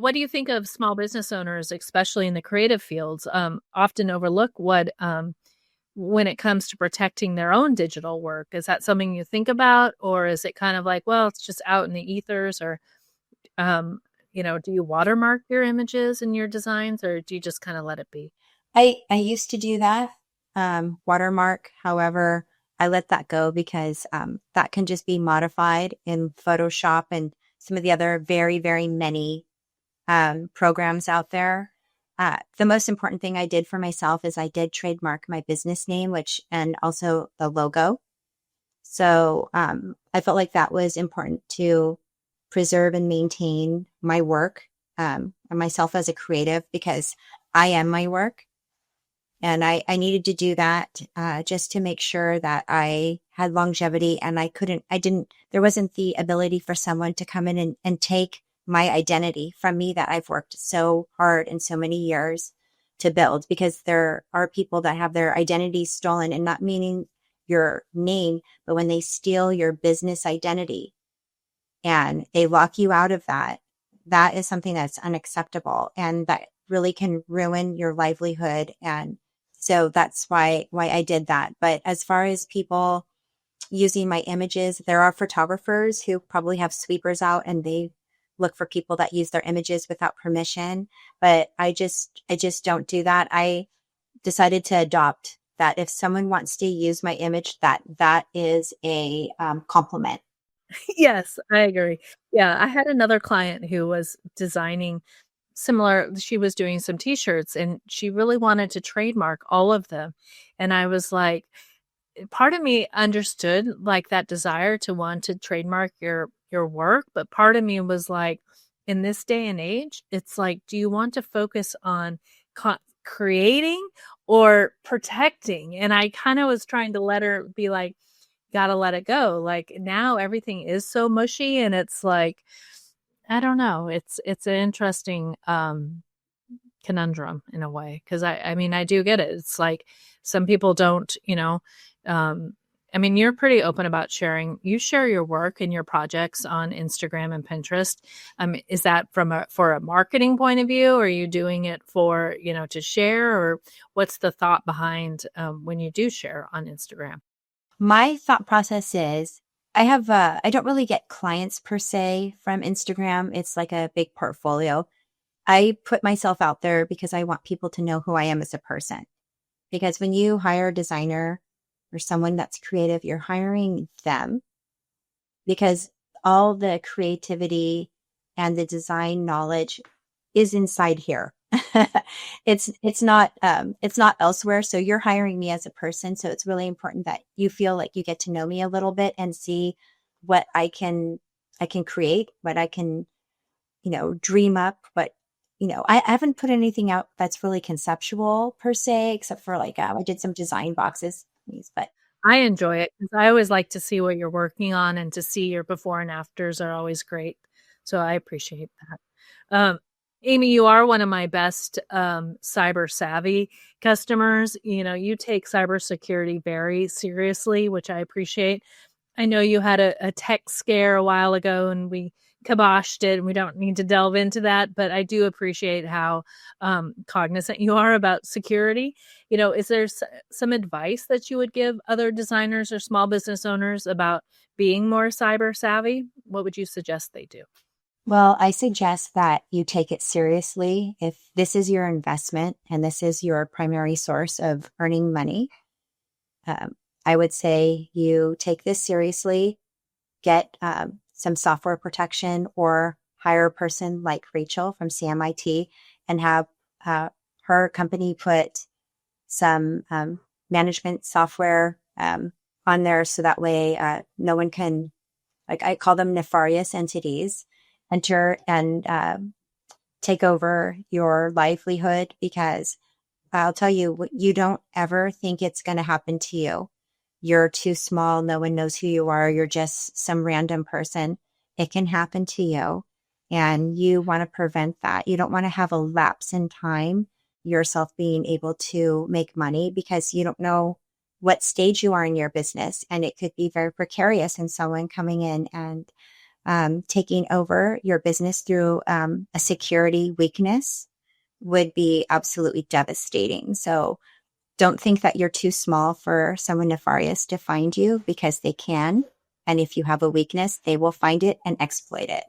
What do you think of small business owners, especially in the creative fields, often overlook when it comes to protecting their own digital work? Is that something you think about, or is it kind of like, well, it's just out in the ethers, or, um, do you watermark your images and your designs, or do you just kind of let it be? I used to do that, watermark. However, I let that go because that can just be modified in Photoshop and some of the other very, very many programs out there. The most important thing I did for myself is I did trademark my business name, and also the logo. So I felt like that was important to preserve and maintain my work and myself as a creative because I am my work. And I needed to do that just to make sure that I had longevity and there wasn't the ability for someone to come in and take my identity from me that I've worked so hard and so many years to build, because there are people that have their identity stolen, and not meaning your name, but when they steal your business identity and they lock you out of that, that is something that's unacceptable and that really can ruin your livelihood. And so that's why I did that. But as far as people using my images, there are photographers who probably have sweepers out and they look for people that use their images without permission. But I just don't do that. I decided to adopt that if someone wants to use my image, that is a compliment. Yes, I agree. Yeah, I had another client who was designing similar. She was doing some t-shirts and she really wanted to trademark all of them. And I was like, part of me understood like that desire to want to trademark your work, but part of me was like, in this day and age, it's like, do you want to focus on creating or protecting? And I kind of was trying to let her be like, gotta let it go. Like now everything is so mushy, and it's like, I don't know. It's an interesting conundrum in a way, because I mean I do get it. It's like some people don't, um I mean, you're pretty open about sharing. You share your work and your projects on Instagram and Pinterest. Is that for a marketing point of view, or are you doing it for, to share, or what's the thought behind when you do share on Instagram? My thought process is I don't really get clients per se from Instagram. It's like a big portfolio. I put myself out there because I want people to know who I am as a person. Because when you hire a designer or someone that's creative, you're hiring them because all the creativity and the design knowledge is inside here. It's not elsewhere. So you're hiring me as a person. So it's really important that you feel like you get to know me a little bit and see what I can create, what I can, dream up. But I haven't put anything out that's really conceptual per se, except for like I did some design boxes, but I enjoy it because I always like to see what you're working on, and to see your before and afters are always great. So I appreciate that. Amy, you are one of my best cyber savvy customers. You take cybersecurity very seriously, which I appreciate. I know you had a tech scare a while ago and we kiboshed it, and we don't need to delve into that, but I do appreciate how cognizant you are about security. Is there some advice that you would give other designers or small business owners about being more cyber savvy? What would you suggest they do? well, I suggest that you take it seriously. If this is your investment and this is your primary source of earning money, um, I would say you take this seriously, get some software protection, or hire a person like Rachel from CMIT and have uh, her company put some management software on there so that way no one can, like I call them nefarious entities, enter and take over your livelihood, because I'll tell you, you don't ever think it's going to happen to you. You're too small. No one knows who you are. You're just some random person. It can happen to you. And you want to prevent that. You don't want to have a lapse in time, yourself being able to make money, because you don't know what stage you are in your business. And it could be very precarious, and someone coming in and taking over your business through a security weakness would be absolutely devastating. So don't think that you're too small for someone nefarious to find you, because they can. And if you have a weakness, they will find it and exploit it.